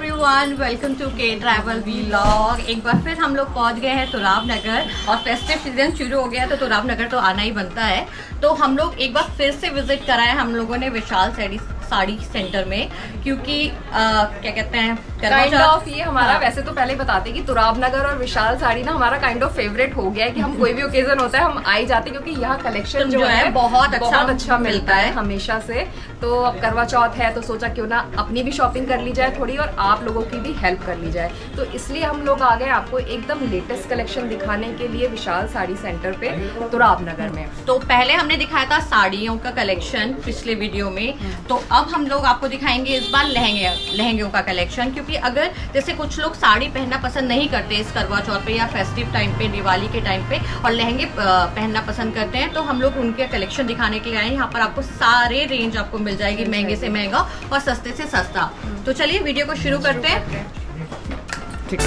Everyone, welcome to के travel vlog. एक बार फिर हम लोग पहुंच गए हैं तुराब नगर और फेस्टिव सीजन शुरू हो गया तो तुराब नगर तो आना ही बनता है। तो हम लोग एक बार फिर से विजिट कराए हम लोगों ने विशाल साड़ी सेंटर में, क्योंकि क्या कहते हैं काइंड ऑफ ये हमारा वैसे तो पहले बताते कि तुराब नगर और विशाल साड़ी ना हमारा काइंड ऑफ फेवरेट हो गया है कि हम कोई भी ओकेजन होता है हम आई जाते हैं, क्योंकि यहाँ कलेक्शन जो है बहुत अच्छा मिलता है हमेशा से। तो अब करवा चौथ है तो सोचा क्यों ना अपनी भी शॉपिंग कर ली जाए थोड़ी और आप लोगों की भी हेल्प कर ली जाए, तो इसलिए हम लोग आ गए आपको एकदम लेटेस्ट कलेक्शन दिखाने के लिए विशाल साड़ी सेंटर पे तुराब नगर में। तो पहले हमने दिखाया था साड़ियों का कलेक्शन पिछले वीडियो में, तो अब हम लोग आपको दिखाएंगे इस बार लहंगे का कलेक्शन। क्योंकि अगर जैसे कुछ लोग साड़ी पहनना पसंद नहीं करते इस करवा चौथ पे या फेस्टिव टाइम पे, दिवाली के टाइम पे, और लहंगे पहनना पसंद करते हैं, तो हम लोग उनके कलेक्शन दिखाने के लिए आए। यहाँ पर आपको सारे रेंज आपको मिल जाएगी, महंगे से महंगा और सस्ते से सस्ता। तो चलिए वीडियो को शुरू करते हैं। ठीक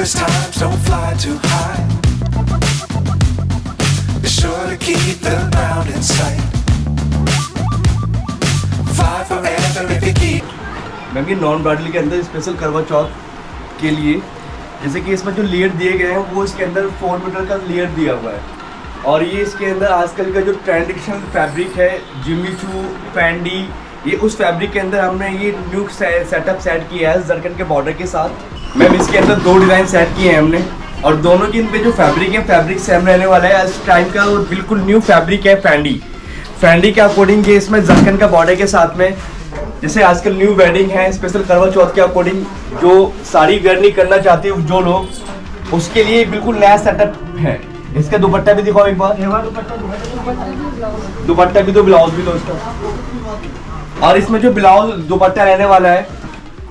times don't fly too high. Be sure to keep the ground in sight. Fly forever if you keep. Ma'am ये नॉन ब्राइडल के अंदर स्पेशल करवा चौथ के लिए जैसे कि इसमें जो लेयर दिए गए हैं वो इसके अंदर 4 मीटर का लेयर दिया हुआ है, और ये इसके अंदर आजकल का जो ट्रेडिशनल फैब्रिक है जिम्मी चू फैंडी, ये उस फैब्रिक के अंदर हमने ये न्यू सेटअप सेट किया है जरकन के बॉर्डर के साथ। मैम इसके अंदर 2 डिज़ाइन सेट किए हैं हमने, और दोनों के इन पे जो फैब्रिक है फैब्रिक सेम रहने वाला है। इस टाइम का बिल्कुल न्यू फैब्रिक है फैंडी के अकॉर्डिंग ये इसमें जरकन का बॉर्डर के साथ में, जैसे आजकल न्यू वेडिंग है स्पेशल करवा चौथ के अकॉर्डिंग जो साड़ी वेयर नहीं करना चाहते जो लोग, उसके लिए बिल्कुल नया सेटअप है। इसका दुपट्टा भी दिखाओ एक बार, दुपट्टा भी दो, ब्लाउज भी दो इसका। और इसमें जो ब्लाउज दुपट्टा रहने वाला है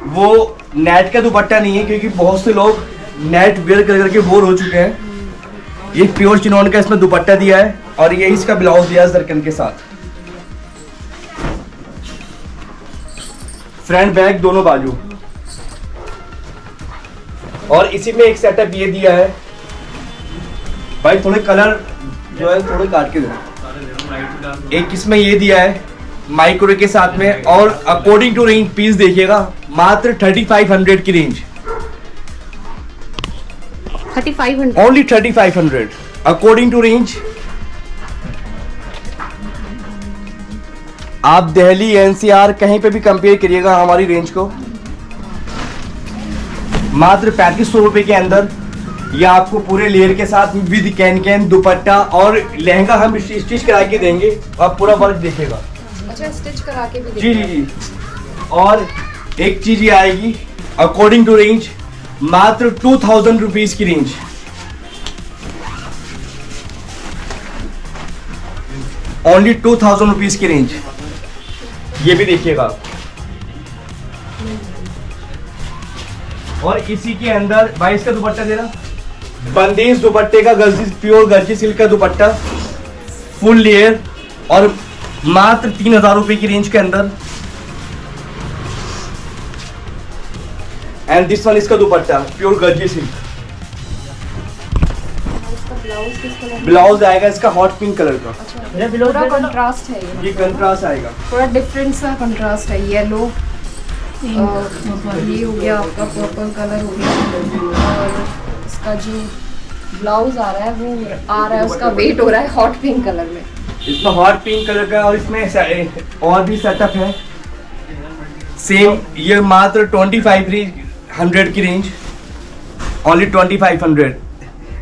वो नेट का दुपट्टा नहीं है, क्योंकि बहुत से लोग नेट वेयर कर करके बोर हो चुके हैं। ये प्योर चिनॉन का इसमें दुपट्टा दिया है और ये इसका ब्लाउज दिया है जरकन के साथ, फ्रंट बैक दोनों बाजू। और इसी में एक सेटअप ये दिया है भाई, थोड़े कलर जो है थोड़े काट के दो। एक इसमें ये दिया है माइक्रो के साथ में, और अकॉर्डिंग टू रेंज पीस देखिएगा मात्र 3500 की range, 3500 only 3500 according to range. आप दिल्ली एनसीआर कहीं पे भी कंपेयर करिएगा हमारी रेंज को, मात्र 3500 रुपए के अंदर या आपको पूरे लेयर के साथ विद कैन दुपट्टा और लहंगा हम स्टिच करा के देंगे, आप पूरा वर्क देखेगा। अच्छा, स्टिच करा के भी जी। और एक चीज ये आएगी अकॉर्डिंग टू रेंज मात्र 2000 रुपीज की रेंज, ओनली 2000 रुपीज की रेंज। ये भी देखिएगा। और इसी के अंदर भाई इसका दुपट्टा देना, बंदेज दुपट्टे का प्योर गर्जी सिल्क का दुपट्टा फुल लेयर, और मात्र 3000 रुपए की रेंज के अंदर। एंड दिस वन इसका दुपट्टा प्योर गर्जी सिल्क। ब्लाउज आएगा इसका हॉट पिंक कलर का। अच्छा, पूरा कंट्रास्ट है ये कंट्रास्ट आएगा, थोड़ा डिफरेंट सा कंट्रास्ट है, येलो ये हो गया आपका पर्पल कलर हो गया, और इसका जो ब्लाउज आ रहा है वो आ रहा है उसका वेट हो रहा है हॉट पिंक कलर में, इसमें हॉट पिंक कलर का। और इसमें और भी सेटअप है सेम, ये मात्र 2500 की range, only 2500।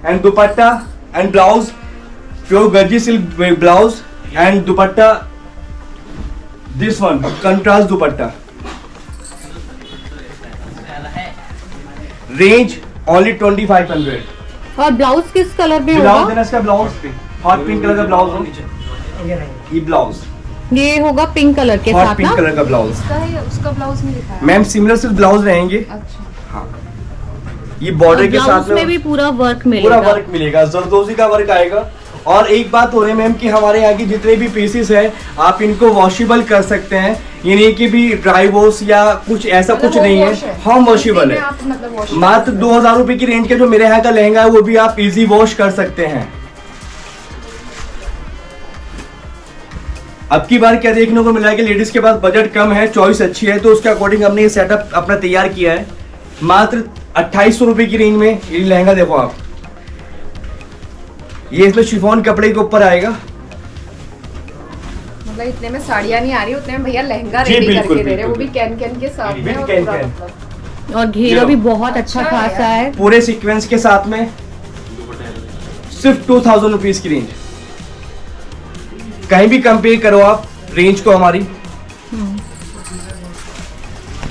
And dupatta and blouse pure गर्जी silk blouse and dupatta this one contrast dupatta, range only 2500। और ब्लाउज किस कलर में ब्लाउज होगा? देना इसका ब्लाउज हॉट पिंक कलर का ब्लाउज, ये ब्लाउज ये होगा पिंक कलर के हॉट साथ पिंक ना? कलर का ब्लाउज। उसका ब्लाउज नहीं दिखाया मैम सिमिलर सिर्फ ब्लाउज रहेंगे। अच्छा, हाँ, ये बॉर्डर के साथ में भी पूरा वर्क मिलेगा, पूरा वर्क मिलेगा, जरदोजी का वर्क आएगा। और एक बात हो रही है मैम कि हमारे यहाँ की जितने भी पीसेस है आप इनको वॉशेबल कर सकते हैं, ये नहीं कि भी ड्राई वॉश या कुछ ऐसा कुछ नहीं है, होम वॉशेबल है। मात्र 2000 रुपए की रेंज का जो मेरे यहाँ का लहंगा है वो भी आप इजी वॉश कर सकते हैं। अब की बार क्या देखने को मिला है कि लेडीज के पास बजट कम है, चॉइस अच्छी है, तो उसके अकॉर्डिंग हमने ये सेटअप अपना तैयार किया है। मात्र 2800 रुपए की रेंज में ये लहंगा देखो आप, ये इसमें शिफॉन कपड़े के ऊपर आएगा। मतलब इतने में साड़ियाँ नहीं आ रही, उतने में भैया लहंगा जी, रेडी बिल्कुल, करके दे रहे हैं, वो बिल्कुल, भी कैन कैन के साथ में। और कैन पूरा कैन। मतलब और घेरा भी बहुत अच्छा खासा है, पूरे सीक्वेंस के साथ में सिर्फ 2000 रुपीज की रेंज। कहीं भी कंपेयर करो आप रेंज को हमारी।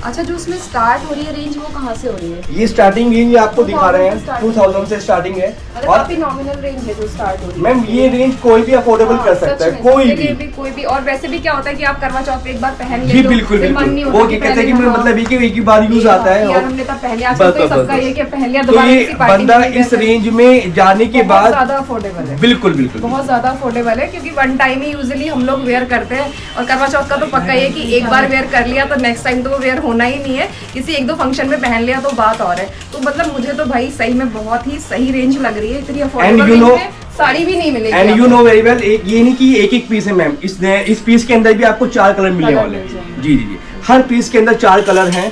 अच्छा, जो उसमें स्टार्ट हो रही है रेंज, वो कहाँ से हो रही है? ये स्टार्टिंग रेंज आपको दिखा रहे हैं, 2000 2000 से स्टार्टिंग है। मतलब और काफी नॉमिनल रेंज है जो स्टार्ट हो रही है। मैम ये रेंज कोई भी अफोर्डेबल कर सकता है, कोई भी। कोई भी। और वैसे भी क्या होता है कि आप करवा चौथ पे एक बार पहन जी ले तो बिल्कुल फिर मन बिल्कुल, नहीं वो होता क्या कि कहते हैं कि पहले मतलब ये कि एक ही बार यूज आता है। यार हमने तब पहले, आजकल बस, तो बस, सबका बस। ये कि पहन लिया तो दोबारा ये किसी पार्टी बंदा में नहीं इस गए। रेंज में जाने के बहुत बाद ज्यादा अफोर्डेबल है, बिल्कुल बिल्कुल बहुत ज्यादा अफोर्डेबल है, क्योंकि वन टाइम ही यूजुअली हम लोग वेयर करते हैं। और करवा चौथ का तो पक्का ये कि एक बार वेयर कर लिया तो नेक्स्ट टाइम तो वो वेयर होना ही नहीं है, किसी एक दो फंक्शन में पहन लिया तो बात और है। तो मतलब मुझे तो भाई सही में बहुत ही सही रेंज लग रही है, इतनी अफोर्डेबल रेंज में साड़ी भी नहीं मिलेगी। And you know very well, ये नहीं कि एक एक पीस है मैम, इस पीस के अंदर भी आपको 4 कलर मिलने वाले हैं। जी जी जी, हर पीस के अंदर 4 कलर हैं,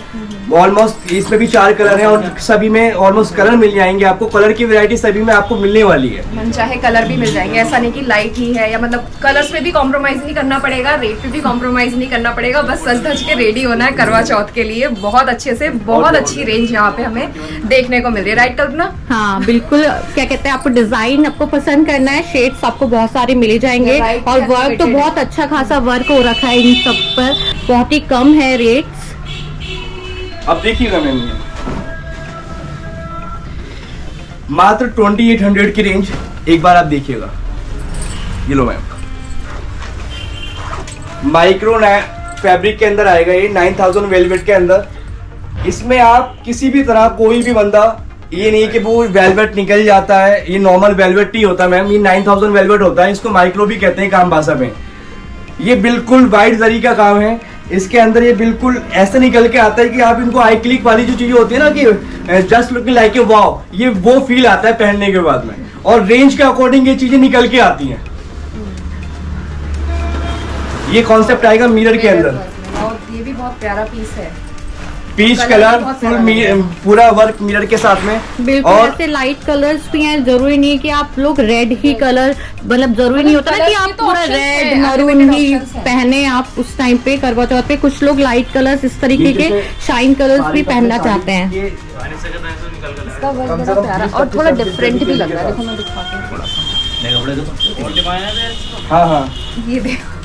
ऑलमोस्ट इसमें भी 4 कलर हैं, और सभी में ऑलमोस्ट कलर मिल जाएंगे आपको। कलर की वैरायटी सभी में आपको मिलने वाली है। मन चाहे कलर भी मिल जाएंगे, ऐसा नहीं कि लाइट ही है, या मतलब कलर्स पे भी कॉम्प्रोमाइज नहीं करना पड़ेगा, रेट पे भी कॉम्प्रोमाइज नहीं करना पड़ेगा, बस सज धज के रेडी होना है करवा चौथ के लिए। बहुत अच्छे से, बहुत अच्छी रेंज यहाँ पे हमें देखने को मिल रही है। राइट कल्पना? हाँ बिल्कुल, क्या कहते हैं, आपको डिजाइन आपको पसंद करना है, शेड्स आपको बहुत सारे मिले जाएंगे, Right, और वर्क तो activated बहुत अच्छा खासा वर्क हो रखा है इन सब पर, बहुत ही कम है रेट्स। अब देखिएगा मैम, ये मात्र 2800 की रेंज, एक बार आप देखिएगा। ये लो मैम, माइक्रो फैब्रिक के अंदर आएगा ये, 9000 वेलवेट के अंदर। इसमें आप किसी भी तरह, कोई भी बंदा, ये नहीं कि वो वेलवेट निकल जाता है, ये नॉर्मल वेलवेट नहीं होता मैम, ये 9000 वेलवेट होता है, इसको माइक्रो भी कहते हैं काम भाषा में। ये बिल्कुल वाइट जरी का काम है, इसके अंदर ये बिल्कुल ऐसे निकल के आता है कि आप इनको आई क्लिक वाली जो चीजें होती है ना कि जस्ट लुकिंग लाइक ए वाव, ये वो फील आता है पहनने के बाद में। और रेंज के अकॉर्डिंग ये चीजें निकल के आती हैं। ये कॉन्सेप्ट आएगा मिरर के अंदर, और ये भी बहुत प्यारा पीस है, पीच कलर कलर, बहुत फुल प्यारा पूरा वर्क मिरर के साथ में। बिल्कुल और ऐसे लाइट कलर्स भी हैं, जरूरी नहीं है कि आप लोग रेड ही कलर, मतलब जरूरी नहीं होता ना कि colours आप के तो पूरा options रेड हैं, मरून unlimited ही options हैं। पहने आप उस टाइम पे करवा चौथ पे। कुछ लोग लाइट कलर्स इस तरीके के शाइन कलर्स भी पहनना चाहते हैं। ये इसका वर्क बड़ा प्यारा और थोड़ा डिफरेंट भी लग रहा है। देखो मैं दिखाती हूँ थोड़ा सा, हाँ हाँ, ये देखो,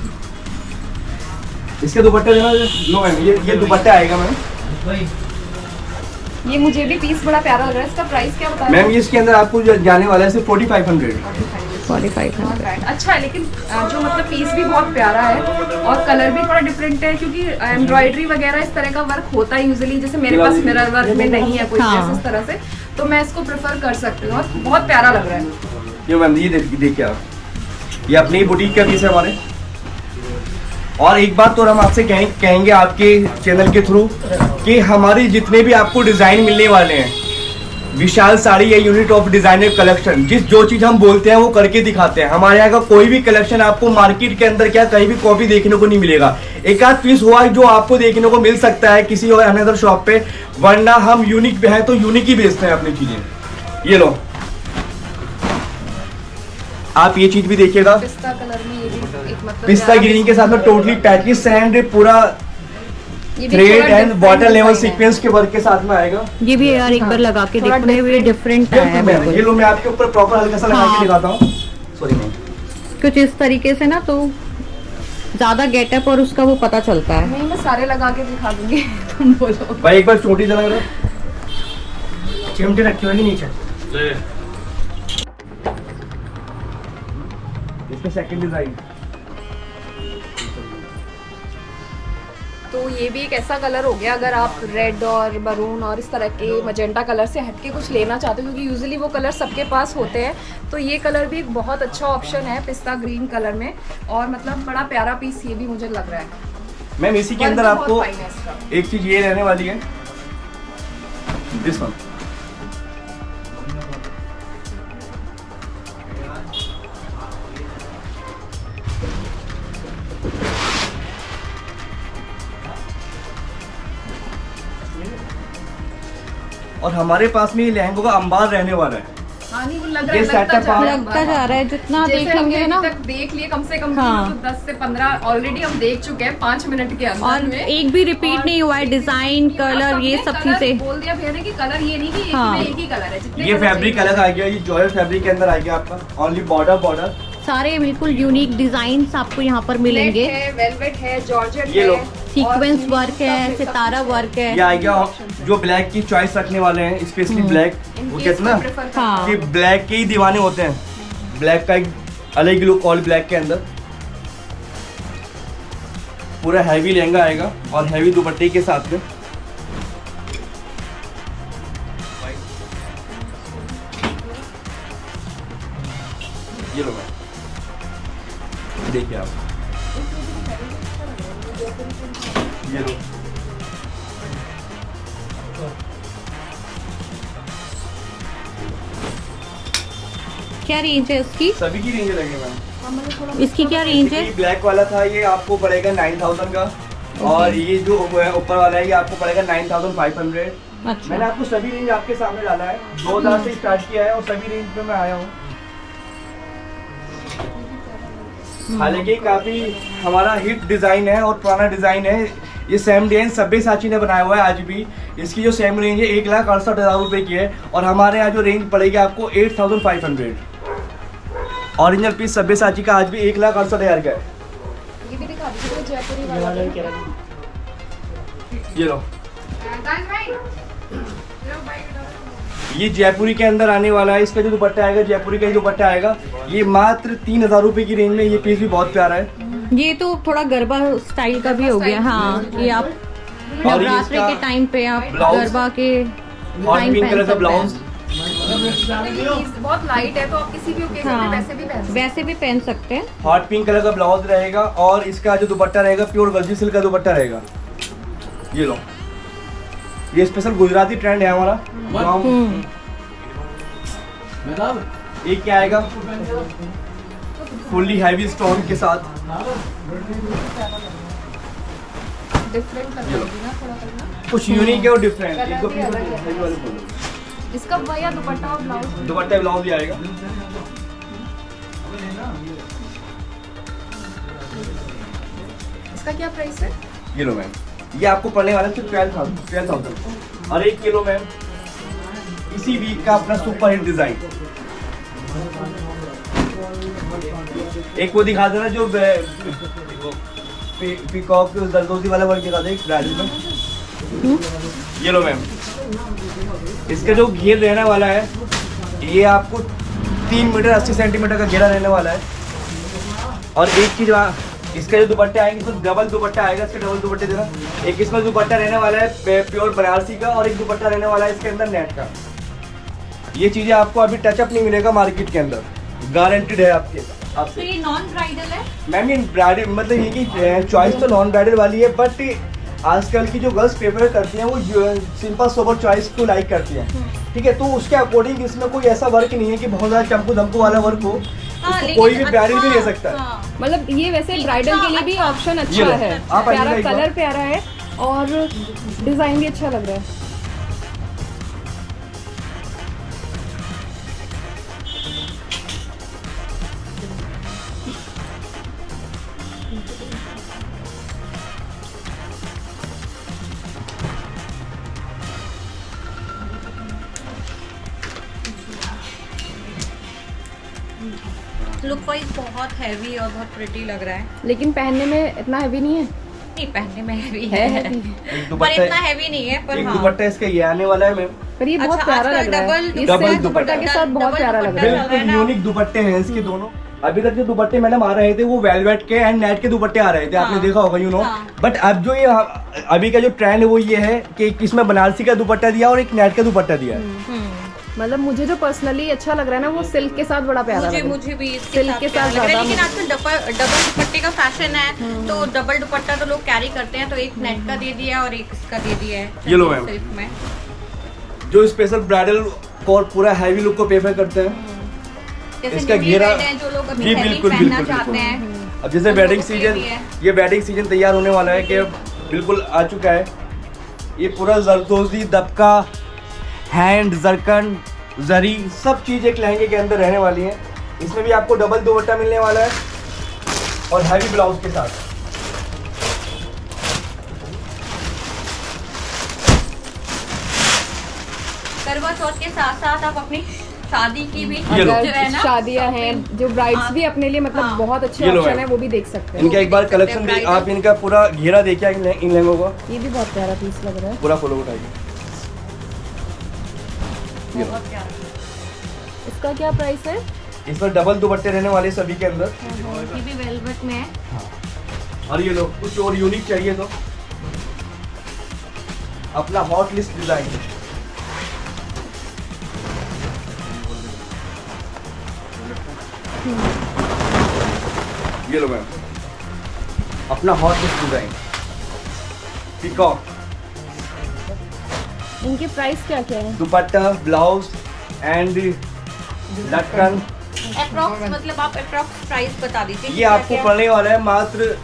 इसके दुपट्टे देना। लो मैम, ये दुपट्टा आएगा मैम। ये मुझे भी पीस बड़ा प्यारा लग रहा है। इसका प्राइस क्या बता रहे मैम ये इसके अंदर आपको जो जाने वाला है सिर्फ 4500। 4500। अच्छा है, लेकिन जो मतलब पीस भी बहुत प्यारा है और कलर भी थोड़ा डिफरेंट है, क्योंकि एम्ब्रॉयडरी वगैरह इस तरह का वर्क होता है यूजुअली, जैसे मेरे पास मिरर वर्क में नहीं है कोई हाँ। ड्रेस इस तरह से, तो मैं इसको प्रेफर कर सकती हूँ और बहुत प्यारा लग रहा है। ये मैम ये देखिए आप, ये अपनी ही बुटीक का पीस है हमारे। और एक बात तो हम आपसे कहेंगे आपके चैनल के थ्रू कि हमारे जितने भी आपको डिजाइन मिलने वाले हैं, विशाल साड़ी या यूनिट ऑफ डिजाइनर कलेक्शन, जो चीज हम बोलते हैं वो करके दिखाते हैं। हमारे यहाँ का कोई भी कलेक्शन आपको मार्केट के अंदर क्या कहीं भी कॉपी देखने को नहीं मिलेगा। एक आध पीस हुआ जो आपको देखने को मिल सकता है किसी और अनदर शॉप पे, वरना हम यूनिक पे हैं तो यूनिक ही बेचते हैं अपनी चीजें। ये लो आप ये चीज भी देखिएगा, पिस्ता कलर में ये भी एक मतलब पिस्ता ग्रीन के साथ में टोटली पैटिस एंड पूरा ये भी थ्रेड थोड़ा and different bottle level design है। सीक्वेंस के वर्क के साथ में आएगा। ये भी यार एक बार लगा के थोड़ा देखो, ये डिफरेंट है ये बिल्कुल। लो मैं आपके ऊपर प्रॉपर हल्का सा लगा के हाँ। दिखाता हूँ। सॉरी मैम, कुछ इस तरीके से ना तो ज्यादा गेटअप और उसका वो पता चलता है। नहीं, मैं सारे लगा के दिखा दूंगी, तुम बोलो। भाई एक बार चोटी जला करो, चिमटे रखी होगी नीचे। इसका सेकंड डिजाइन, तो ये भी एक ऐसा कलर हो गया, अगर आप रेड और मरून और इस तरह के मजेंटा कलर से हटके कुछ लेना चाहते हो, क्योंकि यूजुअली वो कलर सबके पास होते हैं, तो ये कलर भी एक बहुत अच्छा ऑप्शन है पिस्ता ग्रीन कलर में। और मतलब बड़ा प्यारा पीस ये भी मुझे लग रहा है। मैम इसी के वर्क अंदर भी आपको बहुत fine है इसका। एक चीज ये रहने वाली है, दिस वन। और हमारे पास में ये लहंगों का अंबार रहने वाला है। हाँ नहीं, वो लग ये रहा setup आप- लगता जा रहा है जितना जैसे देखेंगे हमने ना। अभी तक देख लिए कम से कम हाँ। तो 10 से 15 ऑलरेडी हम देख चुके हैं 5 मिनट के अंदर और में। एक भी रिपीट नहीं हुआ है, डिजाइन कलर ये सब कलर चीजें। बोल दिया भैया ने कि कलर ये नहीं कि एक हाँ। में एक ही कलर है, जितने ये कलर फैब्रिक चाहिए। अलग आ गया, ये जॉर्जेट फैब्रिक के अंदर आ गया आपका। ओनली बॉर्डर सारे बिल्कुल यूनिक डिजाइन आपको यहाँ पर मिलेंगे। नेट है, वेलवेट है, जॉर्जेट ये है, लो। सीक्वेंस और वर्क है, सब सितारा सब वर्क ये है। आ गया जो ब्लैक की चॉइस रखने वाले हैं, स्पेशली ब्लैक। In वो case कहते हैं ना कोई prefer करता हाँ। कि ब्लैक के ही दीवाने होते हैं। ब्लैक का एक अलग ही लुक, ऑल ब्लैक के अंदर पूरा हैवी लहंगा आएगा और हैवी दुपट्टे के साथ में। ये लो मैम, देखिए आप, ये लो। क्या रेंज है इसकी? सभी की रेंज लगे मैम। इसकी क्या रेंज है? ये ब्लैक वाला था, ये आपको पड़ेगा 9000 का। और ये जो ऊपर वाला है ये आपको पड़ेगा 9500। अच्छा, मैंने आपको सभी रेंज आपके सामने डाला है, 2000 से स्टार्ट किया है और सभी रेंज पे मैं आया हूँ। हालांकि काफी हमारा हिट डिजाइन है और पुराना डिजाइन है। ये सेम डिजाइन सब्यसाची ने बनाया हुआ है आज भी। इसकी जो सेम रेंज है 1,68,000 रुपए की है और हमारे यहाँ जो रेंज पड़ेगी आपको 8500। ओरिजिनल पीस सब्यसाची का आज भी 1,68,000 का है। ये भी दिखा दीजिए जयपुरी वाला। ये लो, ये जयपुरी के अंदर आने वाला है। इसका जो दुपट्टा आएगा जयपुरी का ही दुपट्टा आएगा। ये मात्र 3000 रुपए की रेंज में। ये पीस भी बहुत प्यारा है। ये तो थोड़ा गरबा स्टाइल का भी हो गया। हाँ, ये आप और ये नवरात्रि इसका के टाइम पे आप ब्लाउज, गरबा के हॉट टाइम पिंक कलर पहन का सकते ब्लाउज। हैं। बहुत लाइट है तो आप किसी भी ओकेजन हाँ, में वैसे भी पहन सकते वैसे भी पहन सकते हैं। हॉट पिंक कलर का ब्लाउज रहेगा और इसका जो दुपट्टा रहेगा प्योर गर्जी सिल्क का दुपट्टा रहेगा। ये लो, ये स्पेशल गुजराती ट्रेंड है हमारा। ये क्या आएगा फुल्ली हैवी स्टोन के साथ। डिफरेंट कलर होगी ना थोड़ा कलर। कुछ यूनिक है और डिफरेंट। कलर इसको भी अलग है। इसका भैया दुपट्टा और ब्लाउज दुपट्टा ब्लाउज भी आएगा। इसका क्या प्राइस है? ये लो मैम, ये आपको पड़ने वाला है 12,000 और 1 किलो मैम इसी वीक का अपना सुपर हिट डिजाइन। एक वो दिखा देना जो पीकॉक दरदोजी वाला वर्क दिखा दे एक ब्राइडल में। ये लो मैम, इसका जो घेर रहने वाला है ये आपको 3 मीटर 80 सेंटीमीटर का घेरा रहने वाला है। और एक चीज इसका जो दुपट्टे आएंगे इसमें डबल दुपट्टा आएगा। इसके डबल दुपट्टे देना, एक इसमें दुपट्टा रहने वाला है प्योर बनारसी का और एक दुपट्टा रहने वाला है इसके अंदर नेट का। ये चीजें आपको अभी टचअप नहीं मिलेगा मार्केट के अंदर, गारंटेड है आपके तो आपसे। ये नॉन ब्राइडल है? मैम ये ब्राइडल मतलब ये कि चॉइस तो नॉन ब्राइडल वाली है, बट आजकल की जो गर्ल्स प्रेफर करती हैं वो सिंपल सोबर चॉइस को लाइक करती हैं। ठीक है, तो उसके अकॉर्डिंग इसमें कोई ऐसा वर्क नहीं है कि बहुत ज़्यादा चमकू धमकू वाला वर्क हो। इसको कोई भी ब्राइडल भी ले सकता है। हाँ। मतलब ये वैसे ब्राइडल के लिए भी ऑप्शन ये अच्छा लो, है। आप आइएगा प्यारा एक बार। कलर प्यारा है और डिजाइन भी अच्छा लग रहा है। लुक वाइज बहुत हैवी और बहुत प्रिटी लग रहा है। लेकिन पहनने में इतना हैवी नहीं है। नहीं, पहनने में हैवी है है, heavy। एक पर दुपट्टा इतना हैवी नहीं है। पर एक हाँ, दुपट्टा इसका ये आने वाला है मैम। पर ये बहुत अच्छा, प्यारा आजकल लग रहा है। डबल- इससे डबल दुपट्टा के साथ बहुत डबल प्यारा लग रहा है। दुपट्टा। बिल्कुल यूनिक दुपट्टे हैं इसके दोनों। अभी तक जो दुपट्टे मैडम आ रहे थे वो वेलवेट के एंड नेट के दुपट्टे आ रहे थे, आपने हाँ। देखा होगा यू नो। हाँ। बट अब जो ये अभी का जो ट्रेंड है वो ये है कि एक इसमें बनारसी का दुपट्टा दिया और एक नेट का दुपट्टा दिया है। मतलब मुझे जो पर्सनली अच्छा लग रहा है ना वो सिल्क के साथ बड़ा प्यारा लग रहा है। मुझे भी इसके सिल्क साथ के प्यारा साथ लग रहा है। ज्यादा लेकिन आजकल डबल दुपट्टे का फैशन है, तो डबल दुपट्टा तो लोग कैरी करते हैं। तो एक नेट का दे दिया और एक इसका दे दिया है। ये लो मैम। सिल्क में जो स्पेशल ब्राइडल और पूरा हैवी लुक को प्रेफर करते हैं। जैसे इसका newly घेरा wed हैं, जो लोग अभी जी heavy बिल्कुल पहनना बिल्कुल चाहते बिल्कुल। हैं। अब जैसे उन वेडिंग लोगों के सीजन, लिए है। ये वेडिंग सीजन तैयार होने वाला है कि बिल्कुल आ चुका है। ये पूरा जरदोजी दबका हैंड, जरकन, जरी सब चीज़ एक लहंगे के अंदर रहने वाली है। इसमें भी आपको डबल दुपट्टा मिलने वाला है और हैवी ब्लाउज के साथ। करवा चौथ के साथ साथ आप अपनी शादी की भी ये लो। जो है ना, शादियां हैं जो ब्राइड्स भी अपने लिए मतलब हाँ। बहुत अच्छे ये लो ऑप्शन है। है, वो भी देख सकते हैं। इनका एक बार देख सकते हैं कलेक्शन bridal। आप इनका पूरा घेरा देखिए इन लहंगों का, ये भी बहुत प्यारा पीस लग रहा है। पूरा फॉलो उठाइए। बहुत प्यारा। इसका क्या प्राइस है? इस पर डबल दुपट्टे रहने वाले सभी के अंदर। ये भी वेलवेट में है। और ये लो, कुछ और यूनिक चाहिए तो अपना हॉट लिस्ट डिजाइन। ये लो मैम, अपना हॉट लिस्ट डिजाइन पीकॉक, इनके प्राइस क्या क्या है? दुपट्टा, ब्लाउज एंड लटकन। अप्रॉक्स मतलब आप अप्रॉक्स प्राइस बता दीजिए। ये आपको पड़ने वाला है मात्र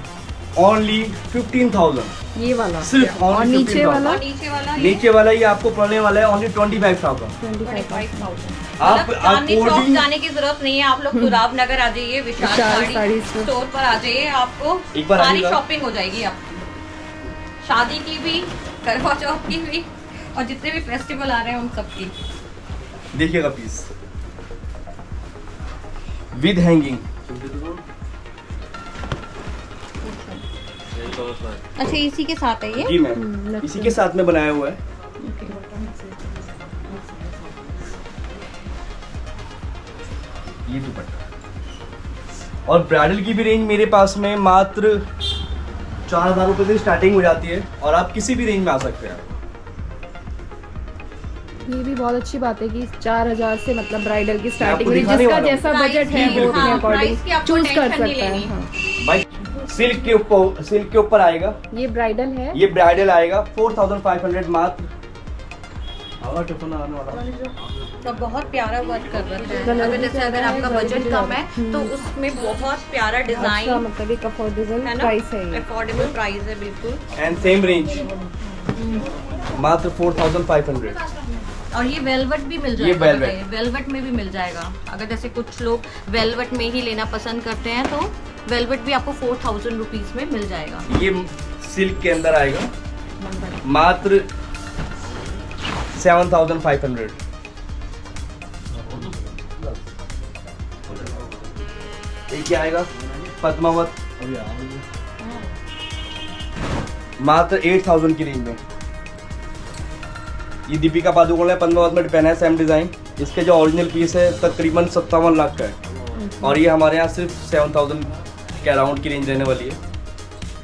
ओनली 15,000। ये वाला सिर्फ और only नीचे 15,000। वाला? और नीचे वाला ये नीचे वाला ये आपको पड़ने वाला है ओनली 25,000। 25,000। आप मतलब चांदनी चौक according- जाने की जरूरत नहीं है, आप लोग तुराब नगर आ जाइए, विशाल विशाल साड़ी साड़ी स्टोर। स्टोर पर आ जाइए, आपको एक बार सारी आइएगा। शॉपिंग हो जाएगी आपकी, शादी की भी, करवा चौथ की भी, और जितने भी फेस्टिवल आ रहे हैं उन सब की। देखिएगा पीस विद हैंगिंग। अच्छा, इसी के साथ है ये? जी मैम, इसी के साथ में बनाया हुआ है। ये दुपट्टा और ब्राइडल की भी रेंज मेरे पास में मात्र 4,000 रुपए से स्टार्टिंग हो जाती है और आप किसी भी रेंज में आ सकते हैं। ये भी बहुत अच्छी बात है कि 4,000 से मतलब ब्राइडल की आपको स्टार्टिंग है, दिखाने जिसका वाला हूँ। जैसा Price बजट है की, वो अपने हाँ, अकॉर्डिंग price की आपको चूज कर tension नहीं सकता है। लेनी। हाँ। भाई सिल्क के ऊपर आएगा। ये ब्राइडल है। ये ब्राइडल आएगा 4,500 मात्र। तो बहुत प्यारा वर्क कर रहा है। कलर अगर भी जैसे अगर प्यारा है, आपका जरी बजट भी कम है। है तो उसमें बहुत प्यारा अच्छा, डिजाइन मतलब एक अफोर्डेबल है ना, प्राइस है ये। अफोर्डेबल प्राइस है बिल्कुल। एंड सेम रेंज मात्र 4,500। और ये वेलवेट भी मिल ये जाएगा, velvet। बताइए, वेलवेट में भी मिल जाएगा। अगर जैसे कुछ लोग वेलवेट में ही लेना पसंद करते हैं तो वेलवेट भी आपको 4,000 रुपीज में मिल जाएगा। ये सिल्क के अंदर आएगा मात्र 7,500। ये क्या आएगा पद्मावत मात्र 8,000 की रेंज में। ये दीपिका पादुकोण ने पद्मावत में पहना है सेम डिजाइन। इसके जो ओरिजिनल पीस है तकरीबन 57 लाख का है और ये हमारे यहाँ सिर्फ 7,000 के अराउंड की रेंज रहने वाली है।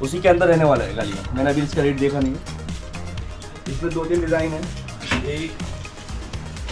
उसी के अंदर रहने वाला है गाली। मैंने अभी इसका रेट देखा नहीं है। इसमें 2-3 डिजाइन है। एक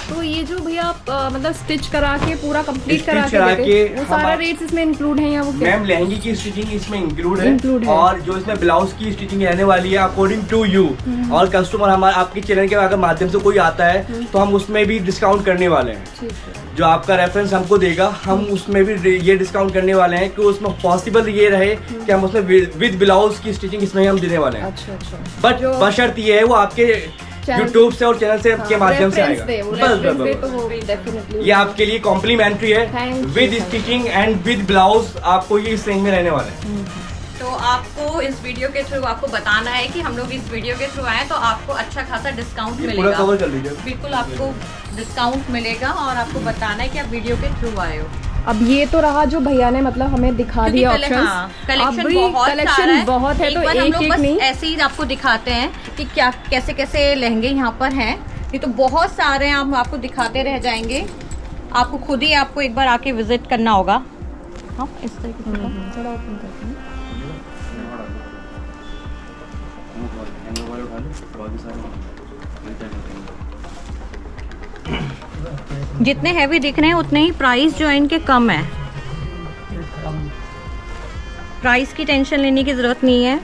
तो ये जो भैया आप मतलब स्टिच करा के पूरा कंप्लीट Stitch करा करा के के देते, वो हम सारा आप- रेट्स इसमें इंक्लूड है या वो क्या? मैम लहंगे की स्टिचिंग इसमें इंक्लूड Include है है। और जो इसमें ब्लाउज की स्टिचिंग रहने वाली है अकॉर्डिंग टू यू। और कस्टमर हमारे आपके चैनल के अगर माध्यम से कोई आता है तो हम उसमें भी डिस्काउंट करने वाले हैं। ठीक है। जो आपका रेफरेंस हमको देगा हम उसमें भी ये डिस्काउंट करने वाले हैं कि उसमें पॉसिबल ये रहे कि हम उसमें विद ब्लाउज की स्टिचिंग इसमें हम देने वाले हैं। अच्छा अच्छा। बट जो बशर्त ये है वो आपके चैनल- यूट्यूब से और चैनल से हाँ, के माध्यम से reference आएगा। दे, वो बस reference दे बस तो बस। वो definitely ये आपके लिए कॉम्प्लीमेंट्री है Thank you, with thank you। Stitching and with blouse. आपको ये इस रेंज में रहने वाला है। तो आपको इस वीडियो के थ्रू आपको बताना है कि हम लोग इस वीडियो के थ्रू आए तो आपको अच्छा खासा डिस्काउंट ये पूरा मिलेगा। कवर कर लीजिए। बिल्कुल आपको डिस्काउंट मिलेगा और आपको बताना है कि आप वीडियो के थ्रू आए हो। अब ये तो रहा जो भैया ने मतलब हमें दिखा क्योंकि दिया कलेक्शन ऑप्शंस। बहुत सारा है। बहुत है एक तो बार हम एक लोग एक बस नहीं। ऐसे ही आपको दिखाते हैं कि क्या कैसे कैसे लहंगे यहाँ पर हैं। ये तो बहुत सारे हैं, हम आपको दिखाते रह जाएंगे। आपको खुद ही आपको एक बार आके विजिट करना होगा। हाँ, इस तरीके से थोड़ा ओपन करते हैं। जितने हैवी दिख रहे हैं उतने ही प्राइस जो है इनके कम है। प्राइस की टेंशन लेने की जरूरत नहीं है।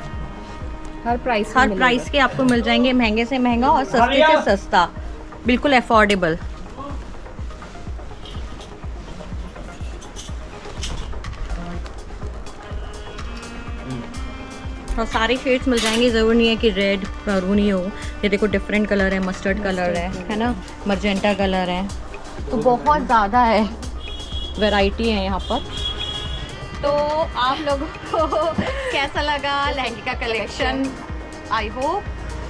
हर प्राइस हर प्राइस के आपको मिल जाएंगे, महंगे से महंगा और सस्ते से सस्ता, बिल्कुल अफोर्डेबल। और सारे शेड्स मिल जाएंगे, ज़रूर नहीं है कि रेड मैरून ही हो। ये देखो डिफरेंट कलर है, मस्टर्ड कलर है ना, मजेंटा कलर है, तो बहुत ज़्यादा है, वैरायटी है यहाँ पर। तो आप लोगों को कैसा लगा लहंगे का कलेक्शन? आई होप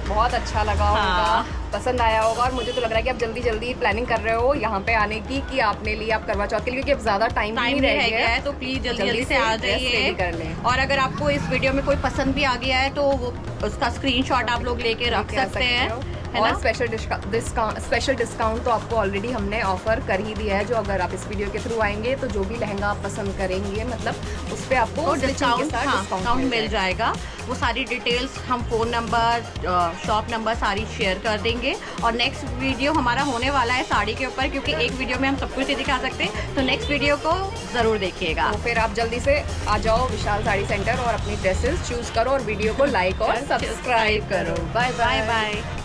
बहुत अच्छा लगा होगा, पसंद आया होगा। और मुझे तो लग रहा है कि आप जल्दी जल्दी प्लानिंग कर रहे हो यहाँ पे आने की, कि आपने लिया आप करवा चौथ के लिए, क्योंकि अब ज़्यादा टाइम नहीं रह गया है, तो प्लीज़ जल्दी से आ जाइए कर लें। और अगर आपको इस वीडियो में कोई पसंद भी आ गया है तो वो उसका स्क्रीनशॉट आप लोग लेके रख सकते हैं, है और ना। स्पेशल डिस्काउंट तो आपको ऑलरेडी हमने ऑफर कर ही दिया है, जो अगर आप इस वीडियो के थ्रू आएंगे तो जो भी लहंगा आप पसंद करेंगे, मतलब उस पे आपको तो स्टिचिंग के साथ डिस्काउंट मिल जाएगा। वो सारी डिटेल्स हम फ़ोन नंबर, शॉप नंबर सारी शेयर कर देंगे। और नेक्स्ट वीडियो हमारा होने वाला है साड़ी के ऊपर, क्योंकि एक वीडियो में हम सब कुछ नहीं दिखा सकते, तो नेक्स्ट वीडियो को ज़रूर देखिएगा। तो फिर आप जल्दी से आ जाओ विशाल साड़ी सेंटर और अपनी ड्रेसेस चूज करो और वीडियो को लाइक और सब्सक्राइब करो। Bye bye bye.